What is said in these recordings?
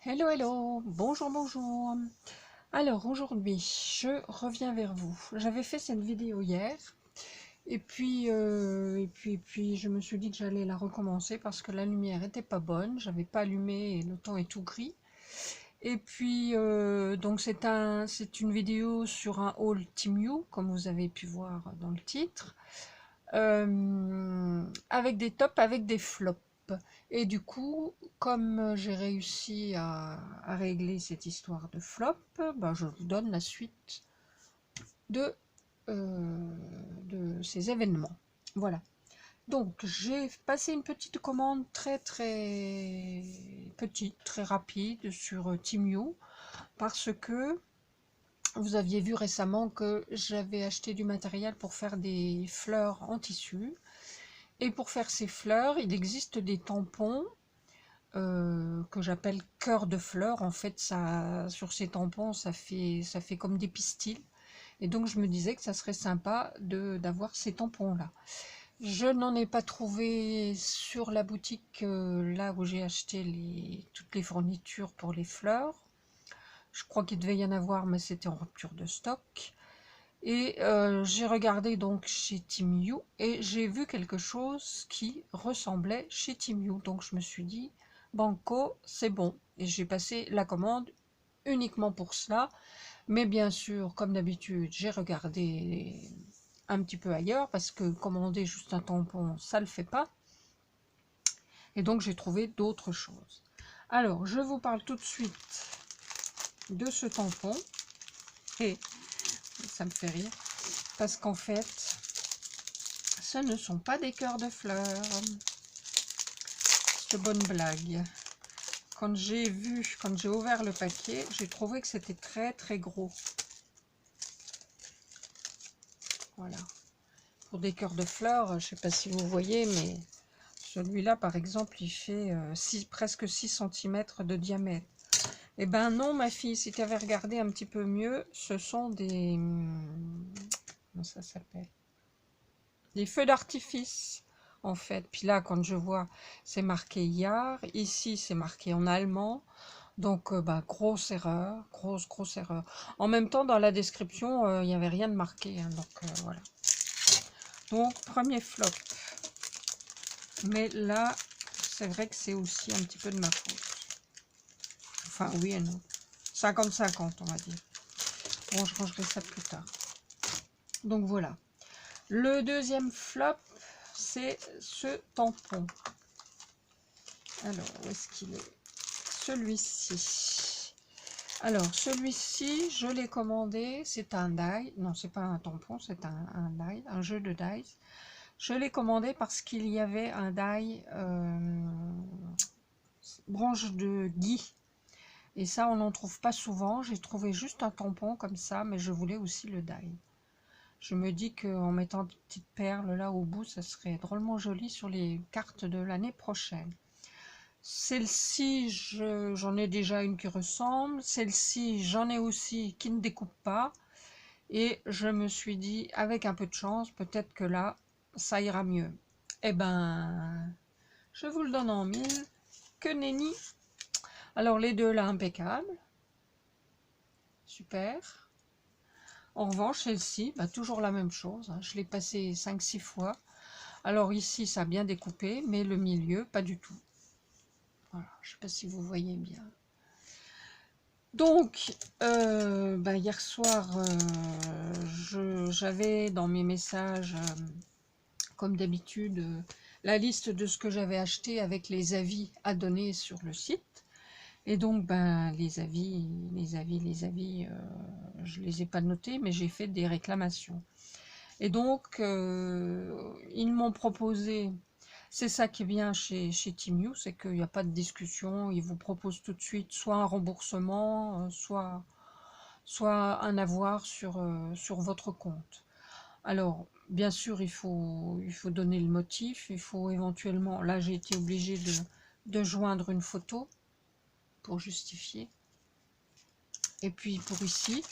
Hello, hello, bonjour, bonjour. Alors aujourd'hui, je reviens vers vous. J'avais fait cette vidéo hier, et puis, je me suis dit que j'allais la recommencer parce que la lumière était pas bonne, j'avais pas allumé et le temps est tout gris. Et puis, donc c'est une vidéo sur un haul Temu, comme vous avez pu voir dans le titre, avec des tops, avec des flops. Et du coup, comme j'ai réussi à régler cette histoire de flop, ben je vous donne la suite de, de ces événements. Voilà. Donc, j'ai passé une petite commande très petite, très rapide sur Temu, parce que vous aviez vu récemment que j'avais acheté du matériel pour faire des fleurs en tissu. Et pour faire ces fleurs, il existe des tampons que j'appelle cœur de fleurs. En fait, ça, sur ces tampons, ça fait comme des pistils. Et donc, je me disais que ça serait sympa d'avoir ces tampons-là. Je n'en ai pas trouvé sur la boutique là où j'ai acheté toutes les fournitures pour les fleurs. Je crois qu'il devait y en avoir, mais c'était en rupture de stock. Et j'ai regardé donc chez Temu et j'ai vu quelque chose qui ressemblait chez Temu. Donc je me suis dit, banco, c'est bon. Et j'ai passé la commande uniquement pour cela. Mais bien sûr, comme d'habitude, j'ai regardé un petit peu ailleurs parce que commander juste un tampon, ça ne le fait pas. Et donc j'ai trouvé d'autres choses. Alors, je vous parle tout de suite de ce tampon. Et ça me fait rire parce qu'en fait, ce ne sont pas des cœurs de fleurs. C'est de bonne blague. Quand j'ai ouvert le paquet, j'ai trouvé que c'était très gros. Voilà. Pour des cœurs de fleurs, je ne sais pas si vous voyez, mais celui-là, par exemple, il fait presque 6 cm de diamètre. Eh ben non, ma fille, si tu avais regardé un petit peu mieux, ce sont des... Comment ça s'appelle? Des feux d'artifice, en fait. Puis là, quand je vois, c'est marqué Jahr. Ici, c'est marqué en allemand. Donc, bah, grosse erreur, grosse erreur. En même temps, dans la description, il n'y avait rien de marqué. Hein, donc, voilà. Donc, premier flop. Mais là, c'est vrai que c'est aussi un petit peu de ma faute. Enfin, oui et non. 50-50, on va dire. Bon, je rangerai ça plus tard. Donc, voilà. Le deuxième flop, c'est ce tampon. Alors, où est-ce qu'il est? Celui-ci. Alors, celui-ci, je l'ai commandé. C'est un die. Non, c'est pas un tampon, c'est un die, un jeu de dice. Je l'ai commandé parce qu'il y avait un die branche de gui. Et ça, on n'en trouve pas souvent. J'ai trouvé juste un tampon comme ça, mais je voulais aussi le die. Je me dis qu'en mettant des petites perles là au bout, ça serait drôlement joli sur les cartes de l'année prochaine. Celle-ci, j'en ai déjà une qui ressemble. Celle-ci, j'en ai aussi qui ne découpe pas. Et je me suis dit, avec un peu de chance, peut-être que là, ça ira mieux. Eh ben, je vous le donne en mille. Que nenni. Alors, les deux là, impeccables. Super. En revanche, celle-ci, bah, toujours la même chose. Hein. Je l'ai passée 5-6 fois. Alors ici, ça a bien découpé, mais le milieu, pas du tout. Voilà, je ne sais pas si vous voyez bien. Donc, bah, hier soir, j'avais dans mes messages, comme d'habitude, la liste de ce que j'avais acheté avec les avis à donner sur le site. Et donc, ben, les avis, je les ai pas notés, mais j'ai fait des réclamations. Et donc, ils m'ont proposé, c'est ça qui est bien chez Temu, c'est qu'il n'y a pas de discussion, ils vous proposent tout de suite soit un remboursement, soit un avoir sur votre compte. Alors, bien sûr, il faut donner le motif, il faut éventuellement, là j'ai été obligée de joindre une photo pour justifier. Et puis pour ici,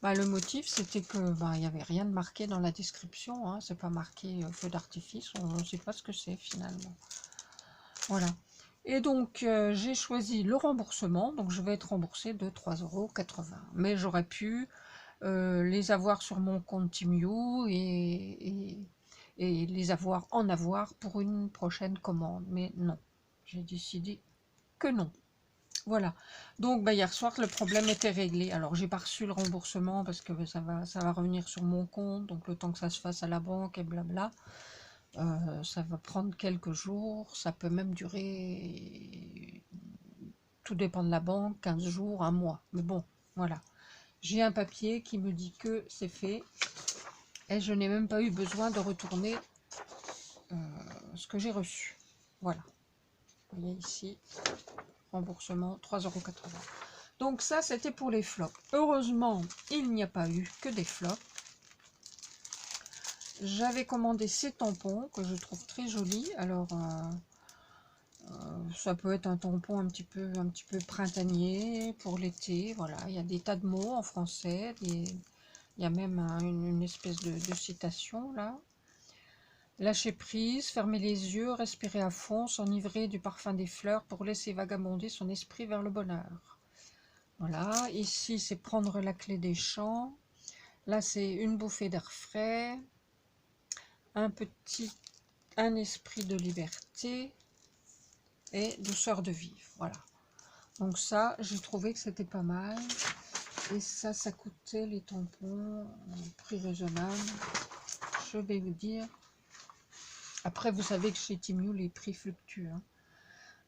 bah, le motif c'était que bah, il n'y avait rien de marqué dans la description, hein, c'est pas marqué feu d'artifice, on ne sait pas ce que c'est finalement. Voilà. Et donc, j'ai choisi le remboursement. Donc, je vais être remboursée de 3,80 €. Mais j'aurais pu les avoir sur mon compte Timu et les en avoir pour une prochaine commande. Mais non, j'ai décidé que non. Voilà. Donc, bah, hier soir, le problème était réglé. Alors, j'ai pas reçu le remboursement parce que ça va revenir sur mon compte. Donc, le temps que ça se fasse à la banque et blabla. Ça va prendre quelques jours, ça peut même durer, tout dépend de la banque, 15 jours, un mois. Mais bon, voilà. J'ai un papier qui me dit que c'est fait et je n'ai même pas eu besoin de retourner ce que j'ai reçu. Voilà. Vous voyez ici, remboursement 3,80 €. Donc ça, c'était pour les flops. Heureusement, il n'y a pas eu que des flops. J'avais commandé ces tampons que je trouve très jolis. Alors, ça peut être un tampon un petit peu printanier pour l'été. Voilà, il y a des tas de mots en français. Il y a même une espèce de citation là. Lâcher prise, fermer les yeux, respirer à fond, s'enivrer du parfum des fleurs pour laisser vagabonder son esprit vers le bonheur. Voilà, ici c'est prendre la clé des champs. Là c'est une bouffée d'air frais. Un esprit de liberté et douceur de vivre. Voilà. Donc ça, j'ai trouvé que c'était pas mal. Et ça coûtait les tampons prix raisonnable. Je vais vous dire. Après, vous savez que chez Timu, les prix fluctuent.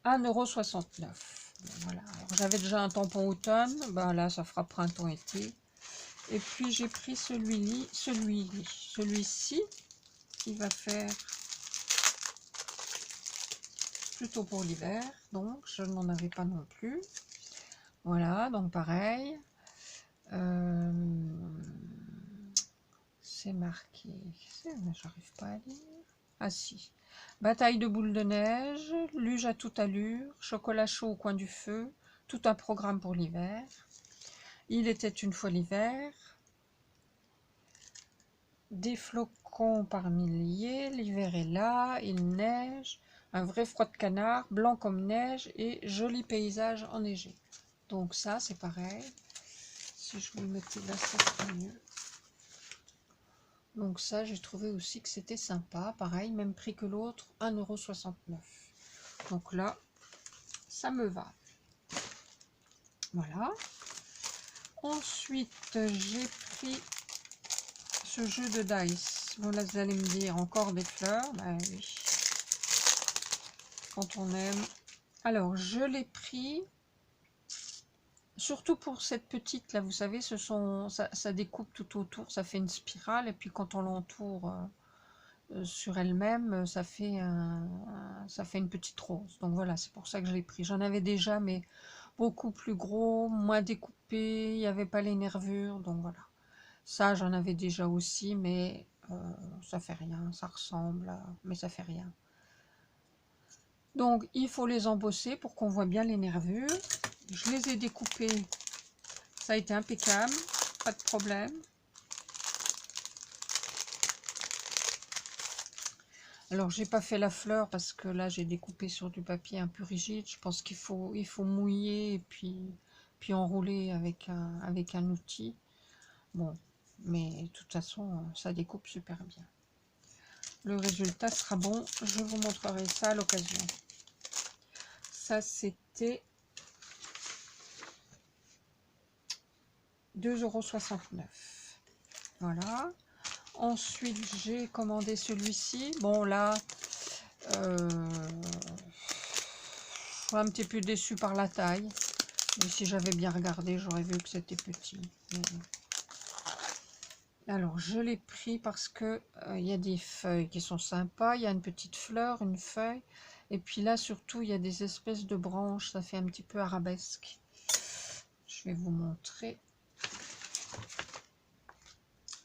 1,69 €. Voilà. J'avais déjà un tampon automne. Ben là, ça fera printemps-été. Et puis, j'ai pris celui-ci, qui va faire plutôt pour l'hiver. Donc, je n'en avais pas non plus. Voilà, donc pareil. C'est marqué. J'arrive pas à lire. Ah si. Bataille de boules de neige, luge à toute allure, chocolat chaud au coin du feu, tout un programme pour l'hiver. Il était une fois l'hiver. Des flocons par milliers, l'hiver est là, il neige, un vrai froid de canard, blanc comme neige et joli paysage enneigé. Donc ça, c'est pareil. Si je vous le mettais là, ça serait mieux. Donc ça, j'ai trouvé aussi que c'était sympa. Pareil, même prix que l'autre, 1,69 €. Donc là, ça me va. Voilà. Ensuite, j'ai pris ce jeu de dice. Bon, là, vous allez me dire, encore des fleurs. Bah oui. Quand on aime. Alors, je l'ai pris. Surtout pour cette petite là, vous savez, ça découpe tout autour, ça fait une spirale, et puis quand on l'entoure sur elle-même, ça fait une petite rose. Donc voilà, c'est pour ça que je l'ai pris. J'en avais déjà, mais beaucoup plus gros, moins découpé, il n'y avait pas les nervures, donc voilà. Ça, j'en avais déjà aussi, mais ça fait rien, ça ressemble, mais ça fait rien. Donc, il faut les embosser pour qu'on voit bien les nervures. Je les ai découpés, ça a été impeccable, pas de problème. Alors, j'ai pas fait la fleur parce que là, j'ai découpé sur du papier un peu rigide. Je pense qu'il faut mouiller et puis enrouler avec un outil. Bon, mais de toute façon, ça découpe super bien. Le résultat sera bon. Je vous montrerai ça à l'occasion. Ça, c'était 2,69 €. Voilà. Ensuite, j'ai commandé celui-ci. Bon, là, je suis un petit peu déçue par la taille. Mais si j'avais bien regardé, j'aurais vu que c'était petit. Alors, je l'ai pris parce que il y a des feuilles qui sont sympas. Il y a une petite fleur, une feuille. Et puis là, surtout, il y a des espèces de branches. Ça fait un petit peu arabesque. Je vais vous montrer.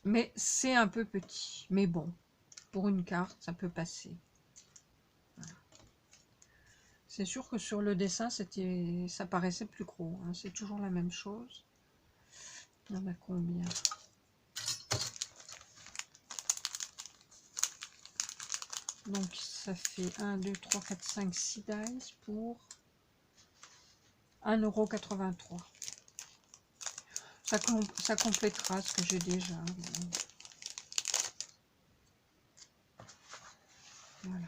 Mais c'est un peu petit. Mais bon, pour une carte, ça peut passer. Voilà. C'est sûr que sur le dessin, ça paraissait plus gros. Hein. C'est toujours la même chose. Il y en a combien? Donc ça fait 1, 2, 3, 4, 5, 6 dice pour 1,83 €. Ça complétera ce que j'ai déjà. Voilà.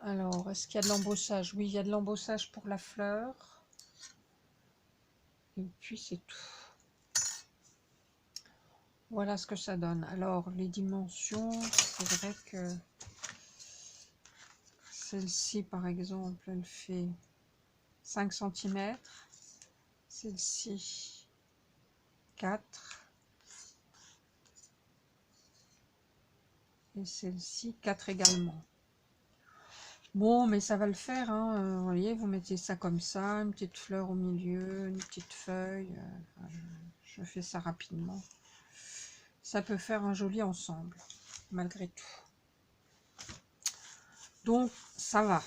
Alors, est-ce qu'il y a de l'embossage? Oui, il y a de l'embossage pour la fleur. Et puis c'est tout. Voilà ce que ça donne. Alors, les dimensions, c'est vrai que celle-ci, par exemple, elle fait 5 cm. Celle-ci, 4. Et celle-ci, 4 également. Bon, mais ça va le faire, hein. Vous voyez, vous mettez ça comme ça, une petite fleur au milieu, une petite feuille. Je fais ça rapidement. Ça peut faire un joli ensemble, malgré tout. Donc, ça va.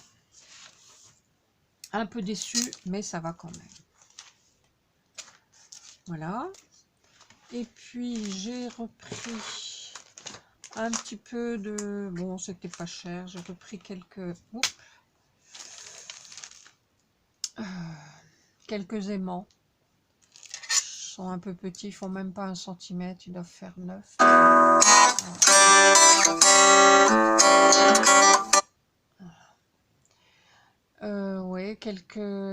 Un peu déçu, mais ça va quand même. Voilà. Et puis, j'ai repris un petit peu de... Bon, c'était pas cher. J'ai repris quelques... quelques aimants. Ils sont un peu petits, ils font même pas 1 cm. Ils doivent faire 9. Ouais,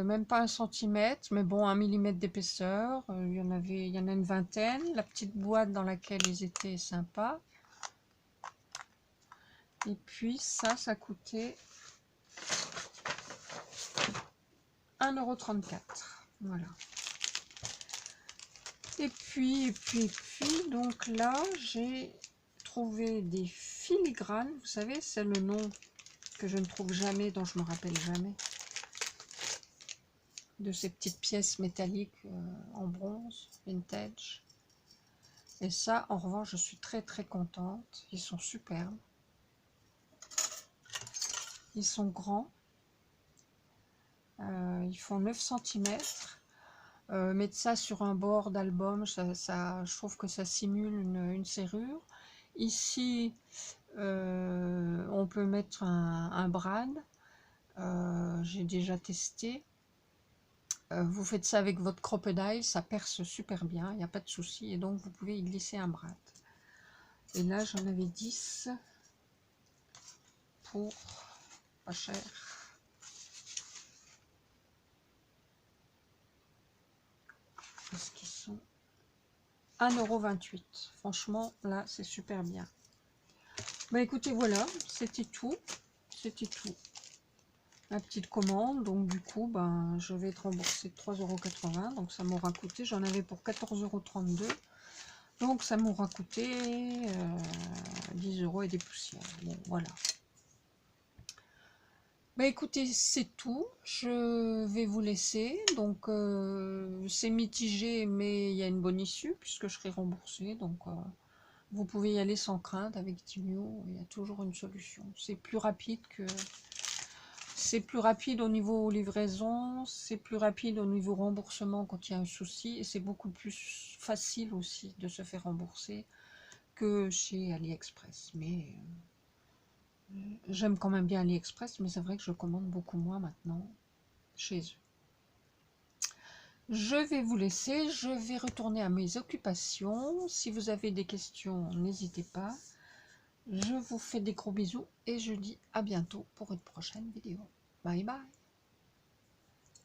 même pas 1 cm, mais bon, 1 mm d'épaisseur. Il y en a une vingtaine. La petite boîte dans laquelle ils étaient est sympa. Et puis ça coûtait 1,34 €. Voilà. Et puis, donc là, j'ai trouvé des filigranes. Vous savez, c'est le nom que je ne trouve jamais, dont je me rappelle jamais. De ces petites pièces métalliques en bronze, vintage. Et ça, en revanche, je suis très très contente. Ils sont superbes. Ils sont grands. Ils font 9 cm. Mettre ça sur un bord d'album, je trouve que ça simule une serrure. Ici, on peut mettre un brad. J'ai déjà testé. Vous faites ça avec votre crocodile, ça perce super bien, il n'y a pas de souci. Et donc, vous pouvez y glisser un brad. Et là, j'en avais 10 pour pas cher. Parce qu'ils sont 1,28 €. Franchement, là, c'est super bien. Bah écoutez, voilà, c'était tout. C'était tout. La petite commande, donc du coup, ben, je vais être remboursée de 3,80 €. Donc ça m'aura coûté, j'en avais pour 14,32 €. Donc ça m'aura coûté 10 € et des poussières. Bon, voilà. Bah écoutez, c'est tout. Je vais vous laisser. Donc c'est mitigé, mais il y a une bonne issue puisque je serai remboursée. Donc vous pouvez y aller sans crainte avec Timio. Il y a toujours une solution. C'est plus rapide que... C'est plus rapide au niveau livraison, c'est plus rapide au niveau remboursement quand il y a un souci, et c'est beaucoup plus facile aussi de se faire rembourser que chez AliExpress. Mais j'aime quand même bien AliExpress, mais c'est vrai que je commande beaucoup moins maintenant chez eux. Je vais vous laisser, je vais retourner à mes occupations. Si vous avez des questions, n'hésitez pas. Je vous fais des gros bisous et je dis à bientôt pour une prochaine vidéo. Bye bye.